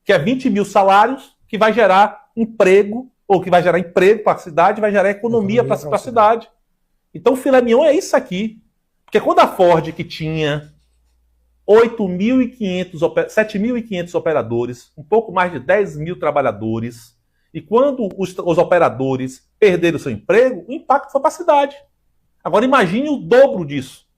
que é 20.000 salários, que vai gerar emprego, ou que vai gerar emprego para a cidade, vai gerar economia para a cidade. Então o filé mignon é isso aqui. Porque quando a Ford, que tinha 7.500 operadores, um pouco mais de 10.000 trabalhadores, e quando os operadores perderam seu emprego, o impacto foi para a cidade. Agora imagine o dobro disso.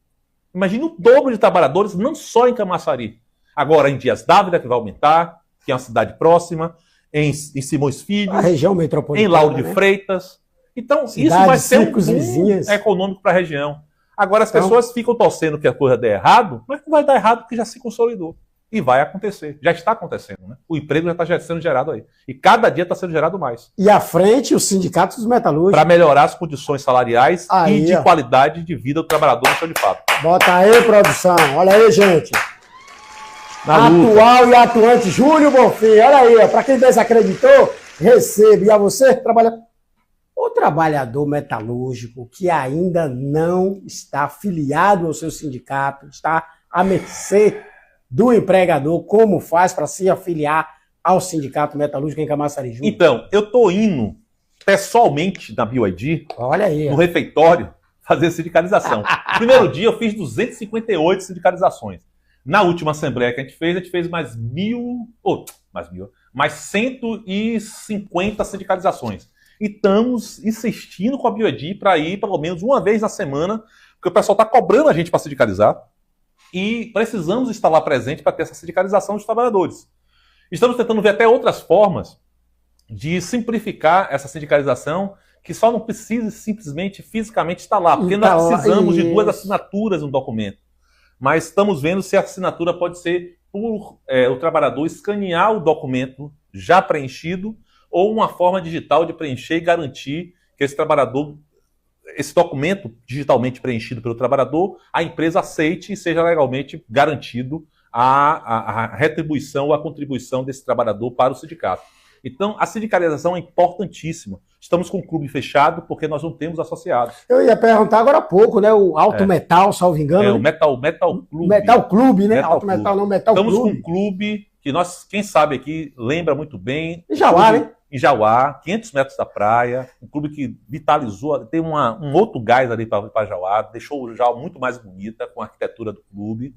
Imagine o dobro de trabalhadores, não só em Camaçari. Agora em Dias Dávila, que vai aumentar, que é uma cidade próxima, em Simões Filho, a região metropolitana, em Lauro de Freitas. Então, cidades, isso vai ser um boom econômico para a região. Agora, as pessoas ficam torcendo que a coisa dê errado, mas não vai dar errado porque já se consolidou. E vai acontecer. Já está acontecendo, né? O emprego já está sendo gerado aí. E cada dia está sendo gerado mais. E à frente, os sindicatos dos metalúrgicos. Para melhorar as condições salariais e de qualidade de vida do trabalhador no chão de fábrica. Bota aí, produção. Olha aí, gente. Atual e atuante Júlio Bonfim. Olha aí, para quem desacreditou, recebe. E a você, trabalhador. O trabalhador metalúrgico que ainda não está afiliado ao seu sindicato, está à mercê do empregador, como faz para se afiliar ao sindicato metalúrgico em Camaçari? Então, eu estou indo pessoalmente na BYD, olha aí, no refeitório, fazer sindicalização. No primeiro dia eu fiz 258 sindicalizações. Na última assembleia que a gente fez mais 150 sindicalizações. E estamos insistindo com a BYD para ir pelo menos uma vez na semana, porque o pessoal está cobrando a gente para sindicalizar e precisamos estar lá presente para ter essa sindicalização dos trabalhadores. Estamos tentando ver até outras formas de simplificar essa sindicalização, que só não precise simplesmente fisicamente estar lá, porque nós precisamos de 2 assinaturas no documento. Mas estamos vendo se a assinatura pode ser por o trabalhador escanear o documento já preenchido ou uma forma digital de preencher e garantir que esse documento digitalmente preenchido pelo trabalhador, a empresa aceite e seja legalmente garantido a retribuição ou a contribuição desse trabalhador para o sindicato. Então, a sindicalização é importantíssima. Estamos com o clube fechado porque nós não temos associados. Eu ia perguntar agora há pouco, né? O Alto Metal, salvo engano. O Metal Clube. Metal Clube, né? Alto Metal não, Metal Clube. Estamos com um clube que nós, quem sabe aqui, lembra muito bem. Em Jauá, né? Em Jauá, 500 metros da praia. Um clube que vitalizou, tem um outro gás ali para Jauá, deixou o Jauá muito mais bonita com a arquitetura do clube.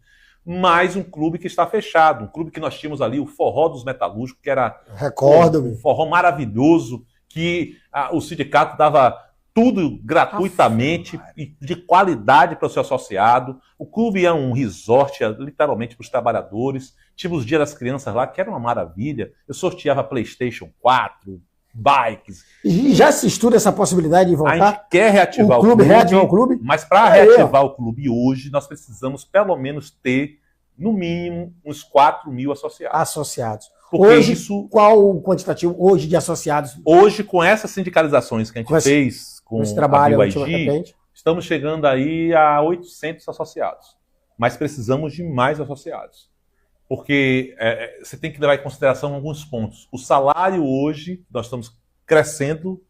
Mais um clube que está fechado, um clube que nós tínhamos ali, o Forró dos Metalúrgicos, que era um forró maravilhoso, que o sindicato dava tudo gratuitamente e de qualidade para o seu associado. O clube é um resort, literalmente, para os trabalhadores. Tive os dias das crianças lá, que era uma maravilha. Eu sorteava PlayStation 4, bikes. E já se estuda essa possibilidade de voltar? A gente quer reativar o clube, mas para reativar o clube hoje, nós precisamos pelo menos ter, no mínimo, uns 4.000 associados. Porque hoje, qual o quantitativo hoje de associados? Hoje, com essas sindicalizações que a gente fez com esse trabalho, a BYD, estamos chegando aí a 800 associados. Mas precisamos de mais associados. Porque você tem que levar em consideração alguns pontos. O salário hoje, nós estamos crescendo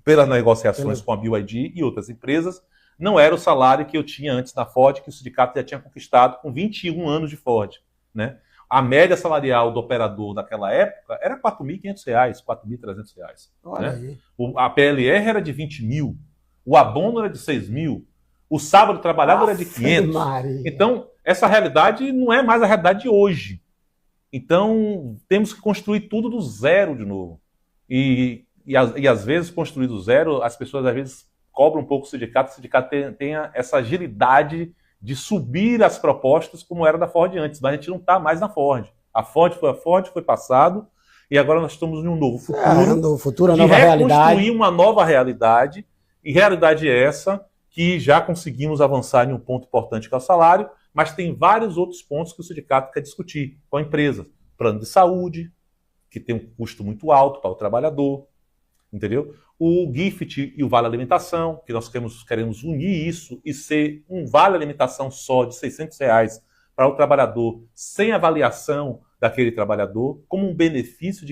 pelas negociações com a BYD e outras empresas, não era o salário que eu tinha antes na Ford, que o sindicato já tinha conquistado com 21 anos de Ford. Né? A média salarial do operador naquela época era R$ 4.500, R$ 4.300. Né? A PLR era de 20 mil, o abono era de 6 mil, o sábado trabalhado era de 500. Maria. Então, essa realidade não é mais a realidade de hoje. Então, temos que construir tudo do zero de novo. E às vezes, construir do zero, as pessoas às vezes cobram um pouco o sindicato tenha essa agilidade de subir as propostas como era da Ford antes, mas a gente não está mais na Ford. A Ford, foi passado, e agora nós estamos em um novo futuro, a nova realidade. Reconstruir uma nova realidade, e realidade é essa que já conseguimos avançar em um ponto importante que é o salário, mas tem vários outros pontos que o sindicato quer discutir com a empresa. Plano de saúde, que tem um custo muito alto para o trabalhador, entendeu? O gift e o vale alimentação, que nós queremos unir isso e ser um vale alimentação só de R$600 para o trabalhador, sem avaliação daquele trabalhador, como um benefício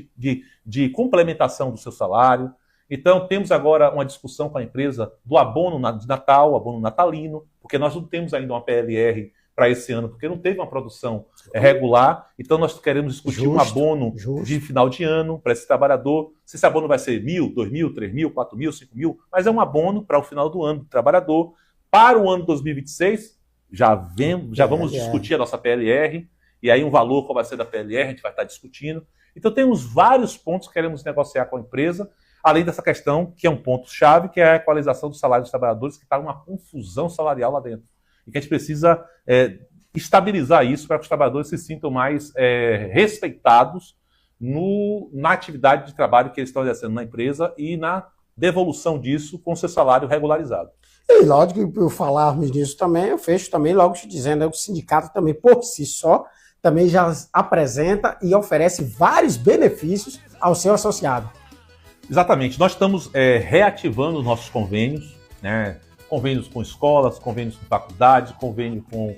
de complementação do seu salário. Então, temos agora uma discussão com a empresa do abono de Natal, abono natalino, porque nós não temos ainda uma PLR para esse ano, porque não teve uma produção regular. Então, nós queremos discutir um abono de final de ano para esse trabalhador. Se esse abono vai ser 1.000, 2.000, 3.000, 4.000, 5.000, mas é um abono para o final do ano do trabalhador. Para o ano 2026, já vamos discutir a nossa PLR, e aí um valor qual vai ser da PLR, a gente vai estar discutindo. Então, temos vários pontos que queremos negociar com a empresa, além dessa questão, que é um ponto-chave, que é a equalização do salário dos trabalhadores, que está uma confusão salarial lá dentro. E que a gente precisa estabilizar isso para que os trabalhadores se sintam mais respeitados na atividade de trabalho que eles estão exercendo na empresa e na devolução disso com seu salário regularizado. E lógico que por falarmos nisso também, eu fecho também logo te dizendo que o sindicato também, por si só, também já apresenta e oferece vários benefícios ao seu associado. Exatamente. Nós estamos reativando os nossos convênios, né? Convênios com escolas, convênios com faculdades, convênio com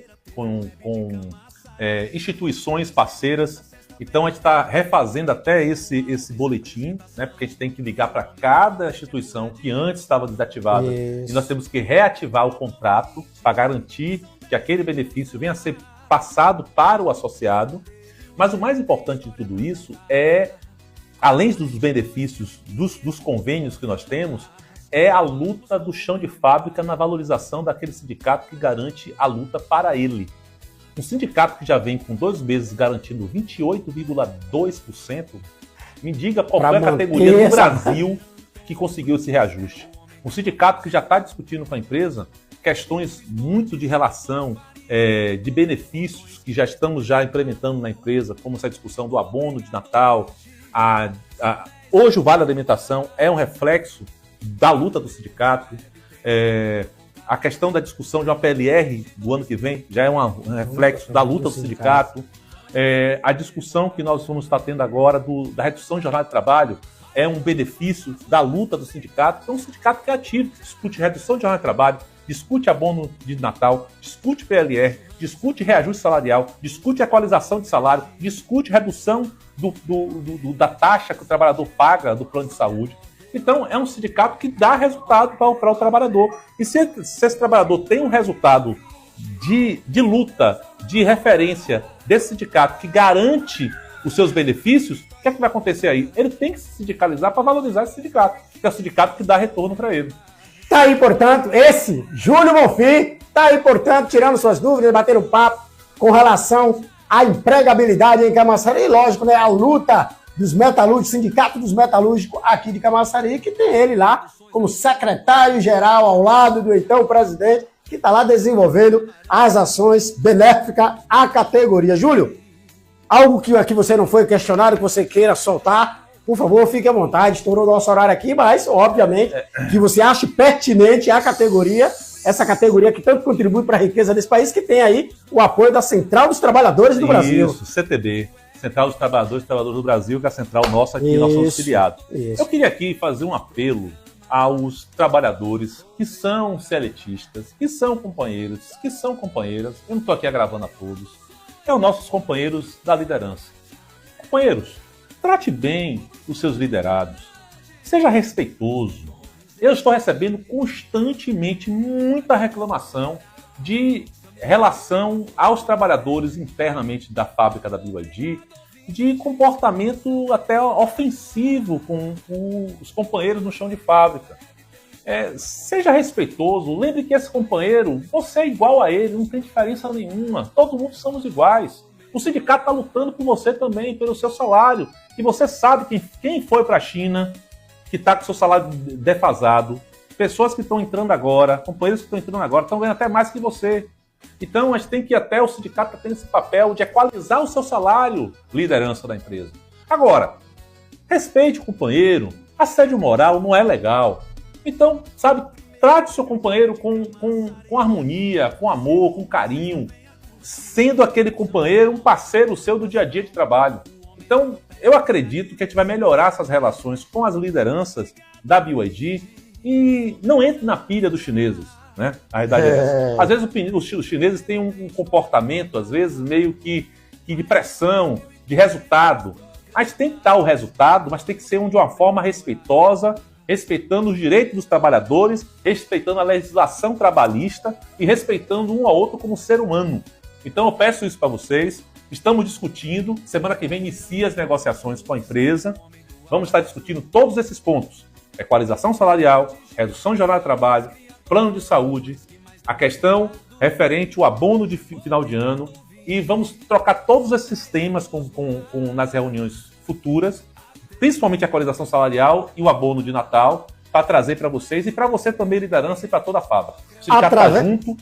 instituições parceiras. Então, a gente está refazendo até esse boletim, né? Porque a gente tem que ligar para cada instituição que antes estava desativada. Isso. E nós temos que reativar o contrato para garantir que aquele benefício venha a ser passado para o associado. Mas o mais importante de tudo isso é além dos benefícios dos convênios que nós temos, é a luta do chão de fábrica na valorização daquele sindicato que garante a luta para ele. Um sindicato que já vem com 2 meses garantindo 28,2%, me diga qual foi a categoria do Brasil que conseguiu esse reajuste. Um sindicato que já está discutindo com a empresa questões muito de relação, de benefícios que já estamos implementando na empresa, como essa discussão do abono de Natal. Hoje o Vale Alimentação é um reflexo da luta do sindicato. A questão da discussão de uma PLR do ano que vem já é um reflexo da luta do sindicato. A discussão que nós vamos estar tendo agora da redução de jornada de trabalho é um benefício da luta do sindicato. Então, um sindicato que é ativo, discute redução de jornada de trabalho, discute abono de Natal, discute PLR, discute reajuste salarial, discute equalização de salário, discute redução da taxa que o trabalhador paga do plano de saúde. Então, é um sindicato que dá resultado para o trabalhador. E se esse trabalhador tem um resultado de luta, de referência desse sindicato que garante os seus benefícios, o que é que vai acontecer aí? Ele tem que se sindicalizar para valorizar esse sindicato, que é o sindicato que dá retorno para ele. Tá aí, portanto, esse Júlio Bonfim, tá aí, portanto, tirando suas dúvidas, batendo papo com relação à empregabilidade em Camaçari, e lógico, né, a luta dos metalúrgicos, sindicato dos metalúrgicos aqui de Camaçari, que tem ele lá como secretário-geral ao lado do então presidente, que está lá desenvolvendo as ações benéficas à categoria. Júlio, algo que aqui você não foi questionado, que você queira soltar, por favor, fique à vontade, estourou o nosso horário aqui, mas, obviamente, que você ache pertinente a categoria, essa categoria que tanto contribui para a riqueza desse país, que tem aí o apoio da Central dos Trabalhadores do Brasil. Isso, CTB, Central dos Trabalhadores do Brasil, que é a central nossa aqui, nosso auxiliado. Eu queria aqui fazer um apelo aos trabalhadores que são seletistas, que são companheiros, que são companheiras, eu não estou aqui agravando a todos, os nossos companheiros da liderança. Companheiros, trate bem os seus liderados, seja respeitoso. Eu estou recebendo constantemente muita reclamação de relação aos trabalhadores internamente da fábrica da BYD, de comportamento até ofensivo com os companheiros no chão de fábrica. Seja respeitoso, lembre que esse companheiro, você é igual a ele, não tem diferença nenhuma, todo mundo somos iguais. O sindicato está lutando por você também, pelo seu salário, e você sabe quem foi para a China, que está com seu salário defasado, pessoas que estão entrando agora, companheiros que estão entrando agora, estão ganhando até mais que você. Então, a gente tem que ir até o sindicato para ter esse papel de equalizar o seu salário, liderança da empresa. Agora, respeite o companheiro, assédio moral não é legal. Então, sabe, trate o seu companheiro com harmonia, com amor, com carinho, sendo aquele companheiro um parceiro seu do dia a dia de trabalho. Então, eu acredito que a gente vai melhorar essas relações com as lideranças da BYD e não entre na pilha dos chineses. Né? A verdade é essa. Às vezes os chineses têm um comportamento, às vezes, meio que de pressão, de resultado. A gente tem que dar o resultado, mas tem que ser de uma forma respeitosa, respeitando os direitos dos trabalhadores, respeitando a legislação trabalhista e respeitando um ao outro como ser humano. Então eu peço isso para vocês. Estamos discutindo, semana que vem inicia as negociações com a empresa. Vamos estar discutindo todos esses pontos. Equalização salarial, redução de jornada de trabalho, plano de saúde, a questão referente ao abono de final de ano, e vamos trocar todos esses temas nas reuniões futuras, principalmente a equalização salarial e o abono de Natal, para trazer para vocês e para você também, liderança, e para toda a fábrica. O sindicato está junto,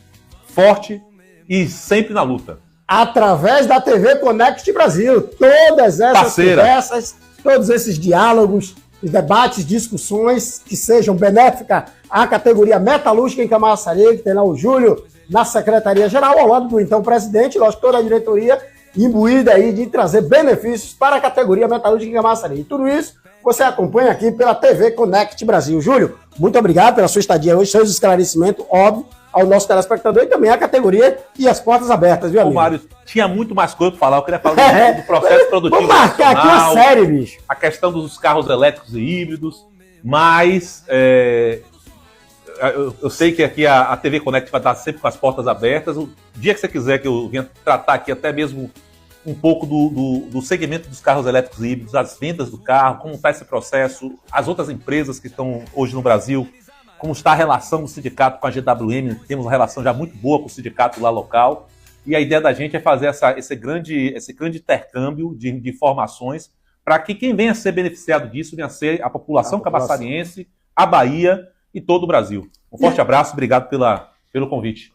forte e sempre na luta. Através da TV Connect Brasil, todas essas conversas, todos esses diálogos, debates, discussões que sejam benéficas à categoria metalúrgica em Camaçari, que tem lá o Júlio na Secretaria-Geral, ao lado do então presidente, lógico, toda a diretoria imbuída aí de trazer benefícios para a categoria metalúrgica em Camaçari. E tudo isso você acompanha aqui pela TV Connect Brasil. Júlio, muito obrigado pela sua estadia hoje, seus esclarecimentos, óbvio, ao nosso telespectador e também à categoria e as portas abertas, viu, amigo? Ô, Mário, tinha muito mais coisa para falar, eu queria falar do processo produtivo. Vamos marcar aqui uma série, bicho. A questão dos carros elétricos e híbridos, mas eu sei que aqui a TV Connect vai estar sempre com as portas abertas. O dia que você quiser que eu venha tratar aqui até mesmo um pouco do segmento dos carros elétricos híbridos, as vendas do carro, como está esse processo, as outras empresas que estão hoje no Brasil, como está a relação do sindicato com a GWM, temos uma relação já muito boa com o sindicato lá local, e a ideia da gente é fazer esse grande intercâmbio de informações para que quem venha a ser beneficiado disso venha a ser a população cabaçariense, a Bahia e todo o Brasil. Um forte abraço, obrigado pelo convite.